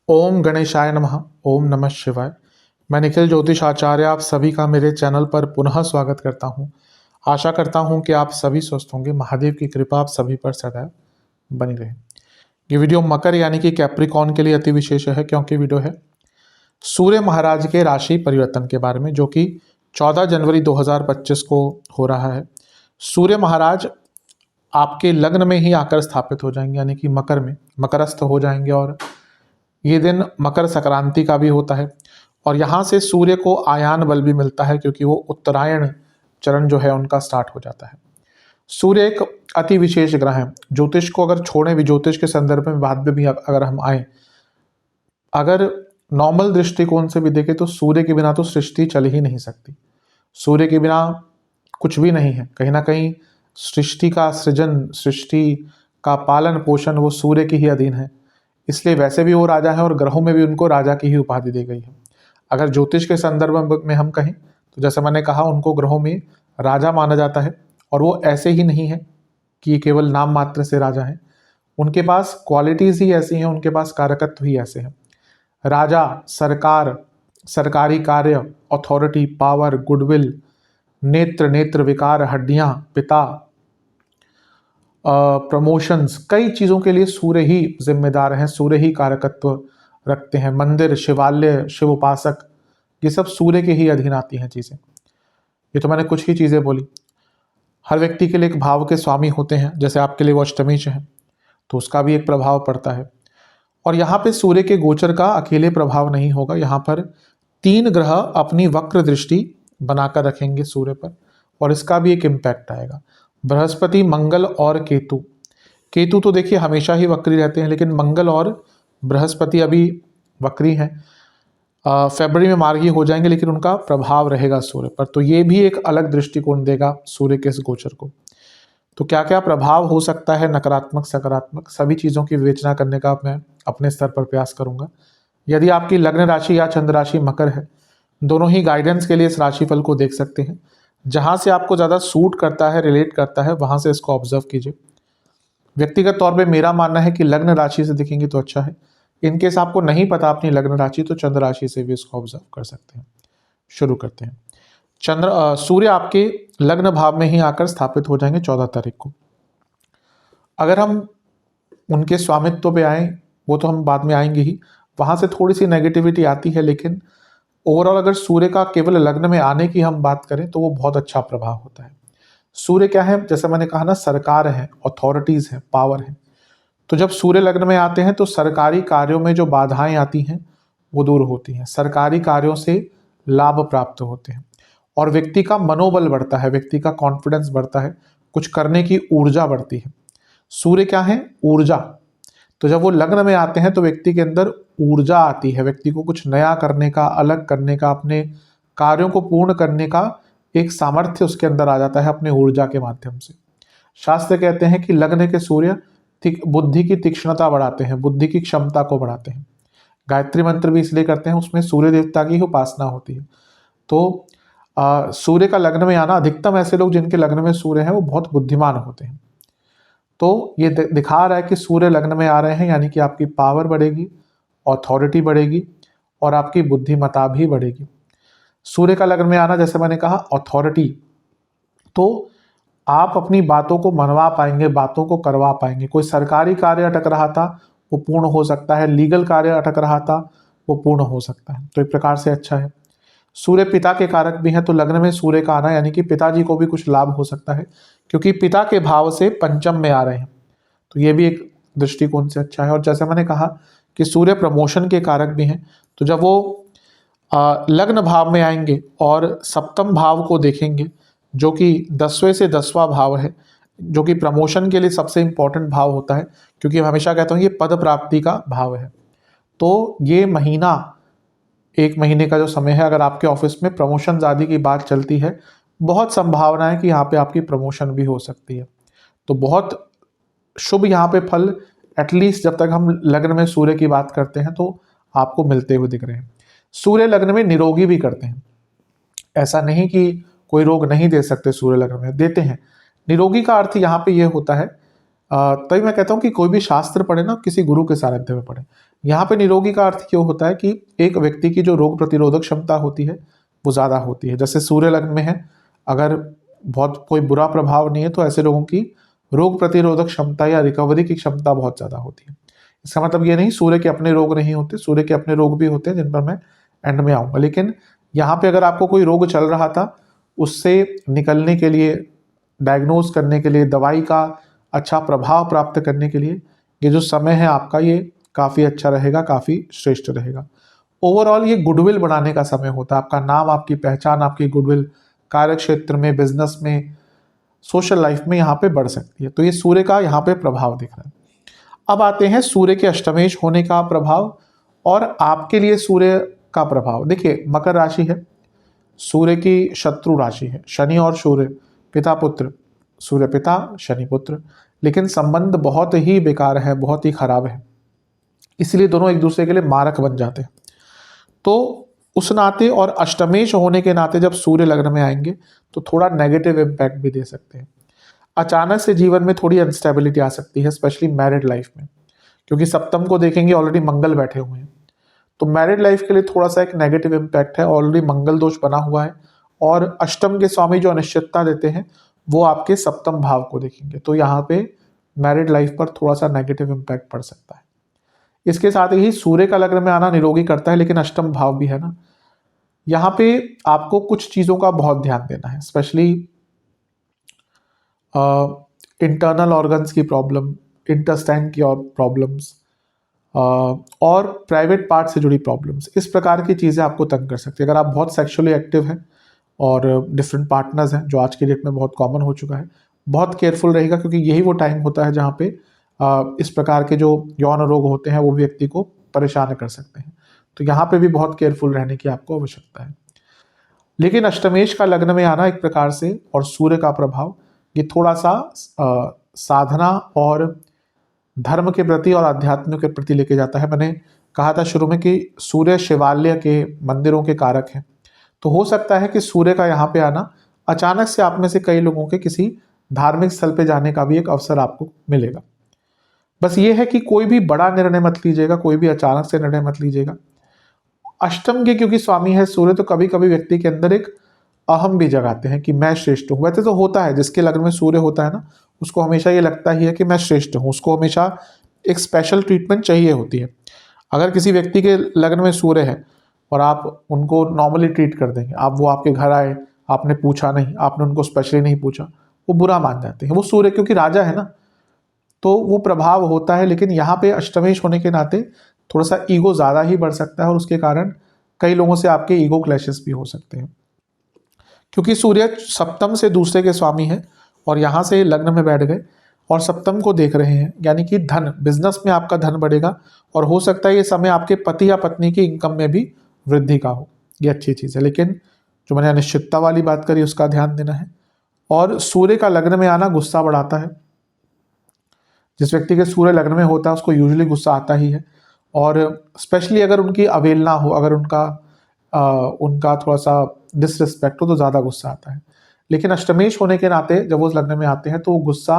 ओम गणेशाय नमः। ओम नमः शिवाय। मैं निखिल ज्योतिष आचार्य आप सभी का मेरे चैनल पर पुनः स्वागत करता हूं। आशा करता हूं कि आप सभी स्वस्थ होंगे। महादेव की कृपा आप सभी पर सदैव बनी रहे। ये वीडियो मकर यानी कि कैप्रिकॉर्न के लिए अति विशेष है, क्योंकि वीडियो है सूर्य महाराज के राशि परिवर्तन के बारे में, जो कि 14 जनवरी 2025 को हो रहा है। सूर्य महाराज आपके लग्न में ही आकर स्थापित हो जाएंगे, यानी कि मकर में मकरस्थ हो जाएंगे, और ये दिन मकर संक्रांति का भी होता है। और यहाँ से सूर्य को आयान बल भी मिलता है, क्योंकि वो उत्तरायण चरण जो है उनका स्टार्ट हो जाता है। सूर्य एक अति विशेष ग्रह है। ज्योतिष को अगर छोड़ें भी, ज्योतिष के संदर्भ में बाद में भी अगर हम आए, अगर नॉर्मल दृष्टिकोण से भी देखें तो सूर्य के बिना तो सृष्टि चल ही नहीं सकती। सूर्य के बिना कुछ भी नहीं है। कहीं ना कहीं सृष्टि का सृजन, सृष्टि का पालन पोषण वो सूर्य के ही अधीन है। इसलिए वैसे भी वो राजा है, और ग्रहों में भी उनको राजा की ही उपाधि दी गई है। अगर ज्योतिष के संदर्भ में हम कहें तो जैसे मैंने कहा, उनको ग्रहों में राजा माना जाता है। और वो ऐसे ही नहीं है कि केवल नाम मात्र से राजा हैं। उनके पास क्वालिटीज ही ऐसी हैं, उनके पास कारकत्व ही ऐसे हैं। राजा, सरकार, सरकारी कार्य, अथॉरिटी, पावर, गुडविल, नेत्र, नेत्र विकार, हड्डियां, पिता, प्रमोशंस, कई चीज़ों के लिए सूर्य ही जिम्मेदार हैं, सूर्य ही कारकत्व रखते हैं। मंदिर, शिवालय, शिव उपासक, ये सब सूर्य के ही अधीन आती हैं चीज़ें। ये तो मैंने कुछ ही चीज़ें बोली। हर व्यक्ति के लिए एक भाव के स्वामी होते हैं। जैसे आपके लिए वो अष्टमेश है, तो उसका भी एक प्रभाव पड़ता है। और यहाँ पे सूर्य के गोचर का अकेले प्रभाव नहीं होगा। यहाँ पर 3 ग्रह अपनी वक्र दृष्टि बनाकर रखेंगे सूर्य पर, और इसका भी एक इम्पैक्ट आएगा। बृहस्पति, मंगल और केतु। केतु तो देखिए हमेशा ही वक्री रहते हैं, लेकिन मंगल और बृहस्पति अभी वक्री हैं। फरवरी में मार्गी हो जाएंगे, लेकिन उनका प्रभाव रहेगा सूर्य पर। तो ये भी एक अलग दृष्टिकोण देगा सूर्य के इस गोचर को। तो क्या क्या प्रभाव हो सकता है, नकारात्मक, सकारात्मक, सभी चीज़ों की विवेचना करने का मैं अपने स्तर पर प्रयास करूंगा। यदि आपकी लग्न राशि या चंद्र राशि मकर है, दोनों ही गाइडेंस के लिए इस राशिफल को देख सकते हैं। जहाँ से आपको ज़्यादा सूट करता है, रिलेट करता है, वहाँ से इसको ऑब्जर्व कीजिए। व्यक्तिगत तौर पे मेरा मानना है कि लग्न राशि से दिखेंगे तो अच्छा है। इनकेस आपको नहीं पता अपनी लग्न राशि, तो चंद्र राशि से भी इसको ऑब्जर्व कर सकते हैं। शुरू करते हैं। सूर्य आपके लग्न भाव में ही आकर स्थापित हो जाएंगे 14 तारीख को। अगर हम उनके स्वामित्व पे आए, वो तो हम बाद में आएंगे ही, वहाँ से थोड़ी सी नेगेटिविटी आती है। लेकिन ओवरऑल अगर सूर्य का केवल लग्न में आने की हम बात करें तो वो बहुत अच्छा प्रभाव होता है। सूर्य क्या है, जैसे मैंने कहा ना, सरकार है, अथॉरिटीज है, पावर है। तो जब सूर्य लग्न में आते हैं तो सरकारी कार्यों में जो बाधाएं आती हैं वो दूर होती हैं। सरकारी कार्यों से लाभ प्राप्त होते हैं, और व्यक्ति का मनोबल बढ़ता है, व्यक्ति का कॉन्फिडेंस बढ़ता है, कुछ करने की ऊर्जा बढ़ती है। सूर्य क्या है, ऊर्जा। तो जब वो लग्न में आते हैं तो व्यक्ति के अंदर ऊर्जा आती है, व्यक्ति को कुछ नया करने का, अलग करने का, अपने कार्यों को पूर्ण करने का एक सामर्थ्य उसके अंदर आ जाता है अपने ऊर्जा के माध्यम से। शास्त्र कहते हैं कि लग्न के सूर्य बुद्धि की तीक्ष्णता बढ़ाते हैं, बुद्धि की क्षमता को बढ़ाते हैं। गायत्री मंत्र भी इसलिए करते हैं, उसमें सूर्य देवता की ही उपासना होती है। तो सूर्य का लग्न में आना, अधिकतम ऐसे लोग जिनके लग्न में सूर्य है वो बहुत बुद्धिमान होते हैं। तो ये दिखा रहा है कि सूर्य लग्न में आ रहे हैं, यानी कि आपकी पावर बढ़ेगी, अथॉरिटी बढ़ेगी, और आपकी बुद्धिमत्ता भी बढ़ेगी। सूर्य का लग्न में आना, जैसे मैंने कहा, अथॉरिटी। तो आप अपनी बातों को मनवा पाएंगे, बातों को करवा पाएंगे। कोई सरकारी कार्य अटक रहा था वो पूर्ण हो सकता है, लीगल कार्य अटक रहा था वो पूर्ण हो सकता है। तो एक प्रकार से अच्छा है। सूर्य पिता के कारक भी हैं, तो लग्न में सूर्य का आना यानी कि पिताजी को भी कुछ लाभ हो सकता है, क्योंकि पिता के भाव से पंचम में आ रहे हैं। तो ये भी एक दृष्टिकोण से अच्छा है। और जैसे मैंने कहा कि सूर्य प्रमोशन के कारक भी हैं, तो जब वो लग्न भाव में आएंगे और सप्तम भाव को देखेंगे, जो कि 10वें से 10वां भाव है, जो कि प्रमोशन के लिए सबसे इंपॉर्टेंट भाव होता है, क्योंकि मैं हमेशा कहता हूँ ये पद प्राप्ति का भाव है। तो ये महीना, 1 महीने का जो समय है, अगर आपके ऑफिस में प्रमोशन आदि की बात चलती है, बहुत संभावना है कि यहाँ पे आपकी प्रमोशन भी हो सकती है। तो बहुत शुभ यहाँ पे फल, एटलीस्ट जब तक हम लग्न में सूर्य की बात करते हैं, तो आपको मिलते हुए दिख रहे हैं। सूर्य लग्न में निरोगी भी करते हैं। ऐसा नहीं कि कोई रोग नहीं दे सकते, सूर्य लग्न में देते हैं। निरोगी का अर्थ यहाँ पे ये होता है तभी मैं कहता हूँ कि कोई भी शास्त्र पढ़े ना, किसी गुरु के सानिध्य में पढ़े। यहाँ पे निरोगी का अर्थ क्यों होता है कि एक व्यक्ति की जो रोग प्रतिरोधक क्षमता होती है वो ज़्यादा होती है। जैसे सूर्य लग्न में है, अगर बहुत कोई बुरा प्रभाव नहीं है तो ऐसे लोगों की रोग प्रतिरोधक क्षमता या रिकवरी की क्षमता बहुत ज़्यादा होती है। इसका मतलब ये नहीं सूर्य के अपने रोग नहीं होते, सूर्य के अपने रोग भी होते हैं जिन पर मैं एंड में आऊँगा। लेकिन यहाँ पे अगर आपको कोई रोग चल रहा था, उससे निकलने के लिए, डायग्नोज करने के लिए, दवाई का अच्छा प्रभाव प्राप्त करने के लिए ये जो समय है आपका, ये काफ़ी अच्छा रहेगा, काफ़ी श्रेष्ठ रहेगा। ओवरऑल ये गुडविल बढ़ाने का समय होता है। आपका नाम, आपकी पहचान, आपकी गुडविल कार्य क्षेत्र में, बिजनेस में, सोशल लाइफ में यहाँ पे बढ़ सकती है। तो ये सूर्य का यहाँ पे प्रभाव दिख रहा है। अब आते हैं सूर्य के अष्टमेश होने का प्रभाव और आपके लिए सूर्य का प्रभाव। देखिए, मकर राशि है, सूर्य की शत्रु राशि है, शनि और सूर्य, पिता पुत्र, सूर्य पिता शनि पुत्र, लेकिन संबंध बहुत ही बेकार है, बहुत ही खराब है, इसलिए दोनों एक दूसरे के लिए मारक बन जाते हैं। तो उस नाते और अष्टमेश होने के नाते जब सूर्य लग्न में आएंगे तो थोड़ा नेगेटिव इम्पैक्ट भी दे सकते हैं। अचानक से जीवन में थोड़ी अनस्टेबिलिटी आ सकती है, स्पेशली मैरिड लाइफ में, क्योंकि सप्तम को देखेंगे ऑलरेडी मंगल बैठे हुए हैं। तो मैरिड लाइफ के लिए थोड़ा सा एक नेगेटिव इम्पैक्ट है, ऑलरेडी मंगल दोष बना हुआ है और अष्टम के स्वामी जो अनिश्चितता देते हैं वो आपके सप्तम भाव को देखेंगे। तो यहाँ पे मैरिड लाइफ पर थोड़ा सा नेगेटिव इम्पैक्ट पड़ सकता है। इसके साथ ही सूर्य का लग्न में आना निरोगी करता है, लेकिन अष्टम भाव भी है ना, यहाँ पे आपको कुछ चीज़ों का बहुत ध्यान देना है, स्पेशली इंटरनल ऑर्गन्स की प्रॉब्लम, इंटेस्टाइन की और प्रॉब्लम्स और प्राइवेट पार्ट से जुड़ी प्रॉब्लम्स, इस प्रकार की चीज़ें आपको तंग कर सकती है। अगर आप बहुत सेक्सुअली एक्टिव हैं और डिफरेंट पार्टनर्स हैं, जो आज की डेट में बहुत कॉमन हो चुका है, बहुत केयरफुल रहेगा, क्योंकि यही वो टाइम होता है जहाँ पे इस प्रकार के जो यौन रोग होते हैं वो व्यक्ति को परेशान कर सकते हैं। तो यहाँ पे भी बहुत केयरफुल रहने की आपको आवश्यकता है। लेकिन अष्टमेश का लग्न में आना एक प्रकार से और सूर्य का प्रभाव, ये थोड़ा सा साधना और धर्म के प्रति और अध्यात्म के प्रति लेके जाता है। मैंने कहा था शुरू में कि सूर्य शिवालय के मंदिरों के कारक हैं, तो हो सकता है कि सूर्य का यहाँ पे आना अचानक से आप में से कई लोगों के किसी धार्मिक स्थल पे जाने का भी एक अवसर आपको मिलेगा। बस ये है कि कोई भी बड़ा निर्णय मत लीजिएगा, कोई भी अचानक से निर्णय मत लीजिएगा। अष्टम के क्योंकि स्वामी है सूर्य, तो कभी कभी व्यक्ति के अंदर एक अहम भी जगाते हैं कि मैं श्रेष्ठ हूँ। वैसे तो होता है, जिसके लग्न में सूर्य होता है ना, उसको हमेशा ये लगता ही है कि मैं श्रेष्ठ हूँ, उसको हमेशा एक स्पेशल ट्रीटमेंट चाहिए होती है। अगर किसी व्यक्ति के लग्न में सूर्य है और आप उनको नॉर्मली ट्रीट कर देंगे, आप वो आपके घर आए, आपने पूछा नहीं, आपने उनको स्पेशली नहीं पूछा, वो बुरा मान जाते हैं। वो सूर्य क्योंकि राजा है ना, तो वो प्रभाव होता है। लेकिन यहाँ पे अष्टमेश होने के नाते थोड़ा सा ईगो ज़्यादा ही बढ़ सकता है और उसके कारण कई लोगों से आपके ईगो क्लैशेस भी हो सकते हैं, क्योंकि सूर्य सप्तम से दूसरे के स्वामी है और यहाँ से लग्न में बैठ गए और सप्तम को देख रहे हैं, यानी कि धन, बिजनेस में आपका धन बढ़ेगा और हो सकता है ये समय आपके पति या पत्नी की इनकम में भी वृद्धि का हो। ये अच्छी चीज़ है, लेकिन जो मैंने अनिश्चितता वाली बात करी उसका ध्यान देना है। और सूर्य का लग्न में आना गुस्सा बढ़ाता है। जिस व्यक्ति के सूर्य लग्न में होता है उसको यूजुअली गुस्सा आता ही है, और स्पेशली अगर उनकी अवेलना हो, अगर उनका थोड़ा सा डिसरिस्पेक्ट हो तो ज़्यादा गुस्सा आता है। लेकिन अष्टमेश होने के नाते जब वो लग्न में आते हैं तो वो गुस्सा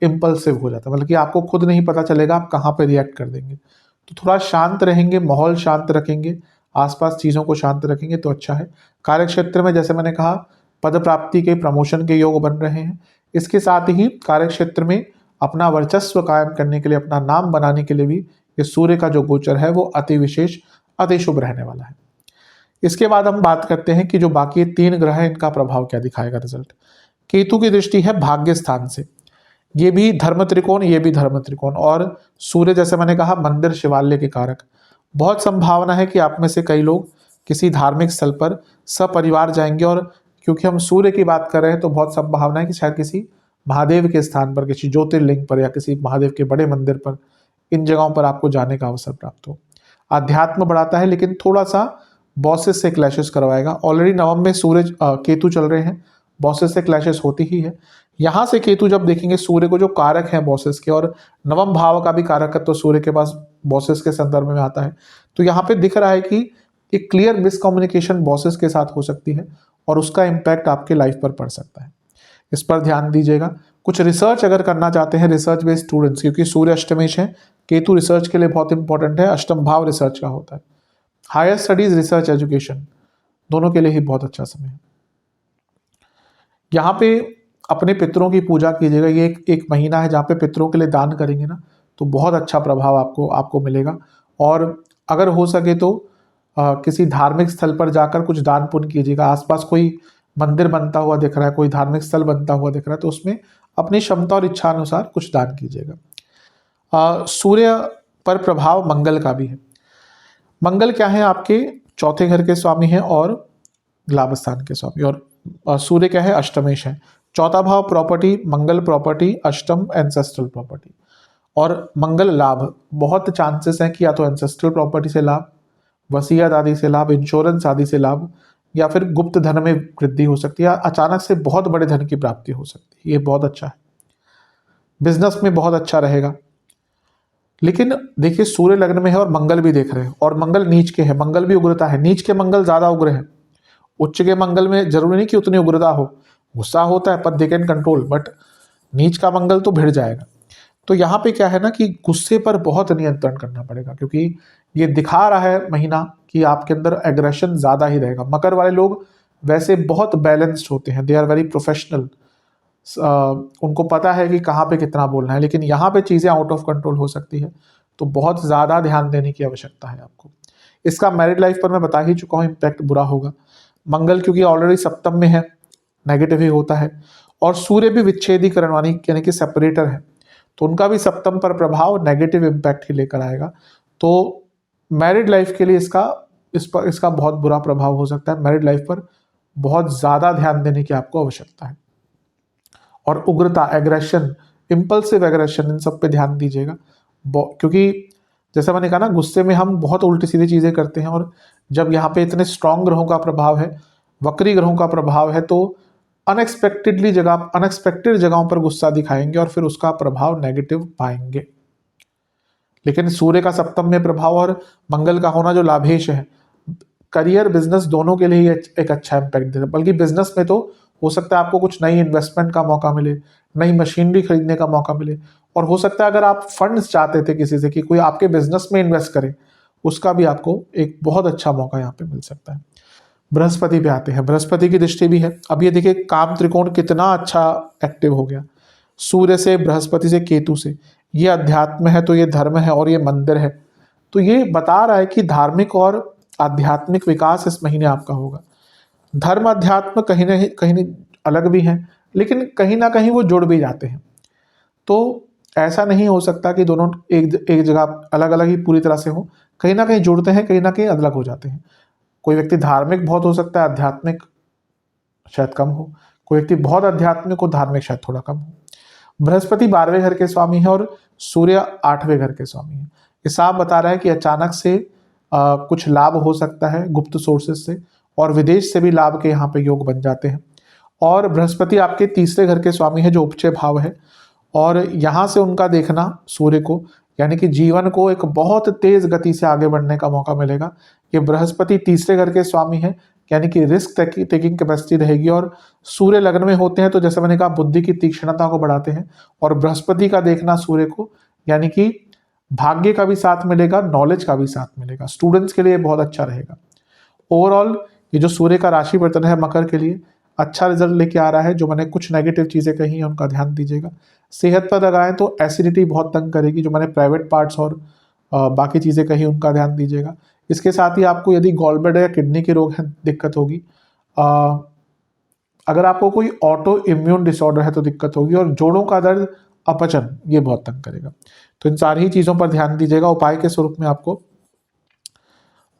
इम्पल्सिव हो जाता है, मतलब कि आपको खुद नहीं पता चलेगा आप कहाँ पे रिएक्ट कर देंगे। तो थोड़ा शांत रहेंगे, माहौल शांत रखेंगे, आसपास चीज़ों को शांत रखेंगे तो अच्छा है। कार्य क्षेत्र में जैसे मैंने कहा, पद प्राप्ति के, प्रमोशन के योग बन रहे हैं। इसके साथ ही कार्य क्षेत्र में अपना वर्चस्व कायम करने के लिए, अपना नाम बनाने के लिए भी ये सूर्य का जो गोचर है वो अति विशेष, अति शुभ रहने वाला है। इसके बाद हम बात करते हैं कि जो बाकी 3 ग्रह हैं इनका प्रभाव क्या दिखाएगा रिजल्ट। केतु की दृष्टि है भाग्य स्थान से, ये भी धर्म त्रिकोण, ये भी धर्म त्रिकोण, और सूर्य जैसे मैंने कहा मंदिर शिवालय के कारक। बहुत संभावना है कि आप में से कई लोग किसी धार्मिक स्थल पर सपरिवार जाएंगे, और क्योंकि हम सूर्य की बात कर रहे हैं तो बहुत संभावना है कि शायद किसी महादेव के स्थान पर, किसी ज्योतिर्लिंग पर या किसी महादेव के बड़े मंदिर पर, इन जगहों पर आपको जाने का अवसर प्राप्त हो। अध्यात्म बढ़ाता है, लेकिन थोड़ा सा बॉसेस से क्लैशेस करवाएगा। ऑलरेडी नवम में सूरज केतु चल रहे हैं, बॉसेस से क्लैशेस होती ही है। यहाँ से केतु जब देखेंगे सूर्य को, जो कारक हैं बॉसेस के, और नवम भाव का भी कारकत्व तो सूर्य के पास बॉसेस के संदर्भ में आता है, तो यहाँ पे दिख रहा है कि एक क्लियर मिसकम्युनिकेशन बॉसेस के साथ हो सकती है और उसका इम्पैक्ट आपके लाइफ पर पड़ सकता है। इस पर ध्यान दीजिएगा। कुछ रिसर्च अगर करना चाहते हैं, रिसर्च बेस्ड स्टूडेंट्स, क्योंकि सूर्य अष्टमेश है, केतु रिसर्च के लिए बहुत इंपॉर्टेंट है, अष्टम भाव रिसर्च का होता है, हायर स्टडीज, रिसर्च, एजुकेशन, दोनों के लिए ही बहुत अच्छा समय है। यहाँ पे अपने पितरों की पूजा कीजिएगा। ये एक महीना है जहाँ पे पितरों के लिए दान करेंगे ना तो बहुत अच्छा प्रभाव आपको मिलेगा। और अगर हो सके तो किसी धार्मिक स्थल पर जाकर कुछ दान पुण्य कीजिएगा। आसपास कोई मंदिर बनता हुआ दिख रहा है, कोई धार्मिक स्थल बनता हुआ दिख रहा है, तो उसमें अपनी क्षमता और इच्छा अनुसार कुछ दान कीजिएगा। सूर्य पर प्रभाव मंगल का भी है। मंगल क्या है, आपके चौथे घर के स्वामी हैं और लाभ स्थान के स्वामी, और सूर्य क्या है, अष्टमेश है। चौथा भाव प्रॉपर्टी, मंगल प्रॉपर्टी, अष्टम एंसेस्ट्रल प्रॉपर्टी। और मंगल लाभ, बहुत चांसेस हैं कि या तो एंसेस्ट्रल प्रॉपर्टी से लाभ, वसीयत आदि से लाभ, इंश्योरेंस आदि से लाभ, या फिर गुप्त धन में वृद्धि हो सकती है, अचानक से बहुत बड़े धन की प्राप्ति हो सकती है। ये बहुत अच्छा है, बिजनेस में बहुत अच्छा रहेगा। लेकिन देखिए सूर्य लग्न में है और मंगल भी देख रहे हैं, और मंगल नीच के है, मंगल भी उग्रता है। नीच के मंगल ज्यादा उग्र है, उच्च के मंगल में जरूरी नहीं कि उतनी उग्रता हो, गुस्सा होता है पर दे कैन कंट्रोल, बट नीच का मंगल तो भिड़ जाएगा। तो यहाँ पे क्या है ना कि गुस्से पर बहुत नियंत्रण करना पड़ेगा, क्योंकि ये दिखा रहा है महीना कि आपके अंदर एग्रेशन ज़्यादा ही रहेगा। मकर वाले लोग वैसे बहुत बैलेंस्ड होते हैं, दे आर वेरी प्रोफेशनल, उनको पता है कि कहाँ पे कितना बोलना है, लेकिन यहाँ पे चीज़ें आउट ऑफ कंट्रोल हो सकती है, तो बहुत ज़्यादा ध्यान देने की आवश्यकता है आपको। इसका मैरिड लाइफ पर मैं बता ही चुका हूँ, इम्पैक्ट बुरा होगा। मंगल क्योंकि ऑलरेडी सप्तम में है, नेगेटिव ही होता है, और सूर्य भी विच्छेदीकरण यानी कि सेपरेटर है, तो उनका भी सप्तम पर प्रभाव नेगेटिव इम्पैक्ट ही लेकर आएगा। तो मैरिड लाइफ के लिए इसका बहुत बुरा प्रभाव हो सकता है। मैरिड लाइफ पर बहुत ज़्यादा ध्यान देने की आपको आवश्यकता है, और उग्रता, एग्रेशन, इम्पल्सिव एग्रेशन, इन सब पे ध्यान दीजिएगा, क्योंकि जैसा मैंने कहा ना, गुस्से में हम बहुत उल्टी सीधी चीज़ें करते हैं, और जब यहाँ पे इतने स्ट्रॉन्ग ग्रहों का प्रभाव है, वक्री ग्रहों का प्रभाव है, तो अनएक्सपेक्टेड जगहों पर गुस्सा दिखाएंगे और फिर उसका प्रभाव नेगेटिव पाएंगे। लेकिन सूर्य का सप्तम में प्रभाव और मंगल का होना जो लाभेश है, करियर बिजनेस दोनों के लिए ही एक अच्छा इम्पैक्ट देता है। बल्कि बिजनेस में तो हो सकता है आपको कुछ नई इन्वेस्टमेंट का मौका मिले, नई मशीनरी खरीदने का मौका मिले, और हो सकता है अगर आप फंड्स चाहते थे किसी से कि कोई आपके बिजनेस में इन्वेस्ट करे, उसका भी आपको एक बहुत अच्छा मौका यहाँ पे मिल सकता है। बृहस्पति पे आते हैं, बृहस्पति की दृष्टि भी है। अब ये देखिए काम त्रिकोण कितना अच्छा एक्टिव हो गया, सूर्य से, बृहस्पति से, केतु से। ये अध्यात्म है तो ये धर्म है और ये मंदिर है, तो ये बता रहा है कि धार्मिक और आध्यात्मिक विकास इस महीने आपका होगा। धर्म अध्यात्म कहीं न अलग भी हैं, लेकिन कहीं ना कहीं वो जुड़ भी जाते हैं। तो ऐसा नहीं हो सकता कि दोनों एक जगह अलग अलग ही पूरी तरह से हो, कहीं ना कहीं जुड़ते हैं, कहीं ना कहीं अलग हो जाते हैं। कोई व्यक्ति धार्मिक बहुत हो सकता है, आध्यात्मिक शायद कम हो, कोई व्यक्ति बहुत आध्यात्मिक हो, धार्मिक शायद थोड़ा कम हो। बृहस्पति 12वें घर के स्वामी है और सूर्य 8वें घर के स्वामी है। ये साफ बता रहा है कि अचानक से कुछ लाभ हो सकता है गुप्त सोर्सेज से, और विदेश से भी लाभ के यहाँ पे योग बन जाते हैं। और बृहस्पति आपके तीसरे घर के स्वामी है जो उपचय भाव है, और यहाँ से उनका देखना सूर्य को, यानी कि जीवन को एक बहुत तेज गति से आगे बढ़ने का मौका मिलेगा। ये बृहस्पति तीसरे घर के स्वामी है, यानी कि रिस्क टेकिंग कैपेसिटी रहेगी, और सूर्य लग्न में होते हैं तो जैसे मैंने कहा बुद्धि की तीक्ष्णता को बढ़ाते हैं, और बृहस्पति का देखना सूर्य को, यानी कि भाग्य का भी साथ मिलेगा, नॉलेज का भी साथ मिलेगा। स्टूडेंट्स के लिए बहुत अच्छा रहेगा। ओवरऑल ये जो सूर्य का राशि परिवर्तन है मकर के लिए अच्छा रिजल्ट लेके आ रहा है। जो मैंने कुछ नेगेटिव चीज़ें कही हैं उनका ध्यान दीजिएगा। सेहत पर लगाएं तो एसिडिटी बहुत तंग करेगी, जो मैंने प्राइवेट पार्ट्स और बाकी चीज़ें कही उनका ध्यान दीजिएगा। इसके साथ ही आपको यदि गॉलब्लैडर या किडनी के रोग हैं दिक्कत होगी, अगर आपको कोई ऑटो इम्यून डिसऑर्डर है तो दिक्कत होगी, और जोड़ों का दर्द, अपचन, ये बहुत तंग करेगा। तो इन सारी चीज़ों पर ध्यान दीजिएगा। उपाय के स्वरूप में आपको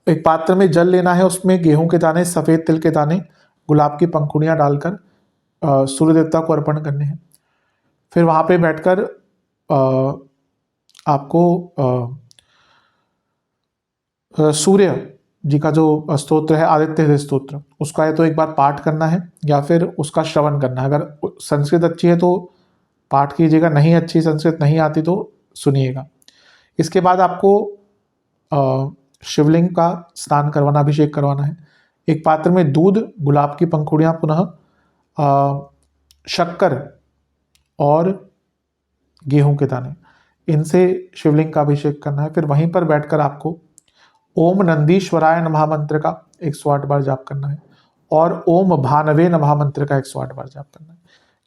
एक पात्र में जल लेना है, उसमें गेहूं के दाने, सफ़ेद तिल के दाने, गुलाब की पंखुड़ियाँ डालकर सूर्य देवता को अर्पण करने हैं। फिर वहाँ पे बैठकर आपको सूर्य जी का जो स्तोत्र है, आदित्य हृदय स्तोत्र, उसका है तो एक बार पाठ करना है या फिर उसका श्रवण करना है। अगर संस्कृत अच्छी है तो पाठ कीजिएगा, नहीं अच्छी संस्कृत नहीं आती तो सुनिएगा। इसके बाद आपको शिवलिंग का स्नान करवाना, अभिषेक करवाना है। एक पात्र में दूध, गुलाब की पंखुड़ियाँ, पुनः शक्कर और गेहूं के दाने, इनसे शिवलिंग का अभिषेक करना है। फिर वहीं पर बैठकर आपको ओम नंदीश्वराय नमः मंत्र का 108 बार जाप करना है और ओम भानवे नमः मंत्र का 108 बार जाप करना है।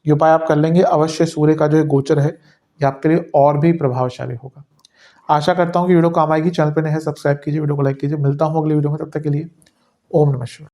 ये उपाय आप कर लेंगे, अवश्य सूर्य का जो गोचर है ये आपके लिए और भी प्रभावशाली होगा। आशा करता हूँ कि वीडियो काम आएगी। चैनल पर नए हैं सब्सक्राइब कीजिए, वीडियो को लाइक कीजिए। मिलता हूँ अगली वीडियो में, तब तक के लिए ओम नमः शिवाय।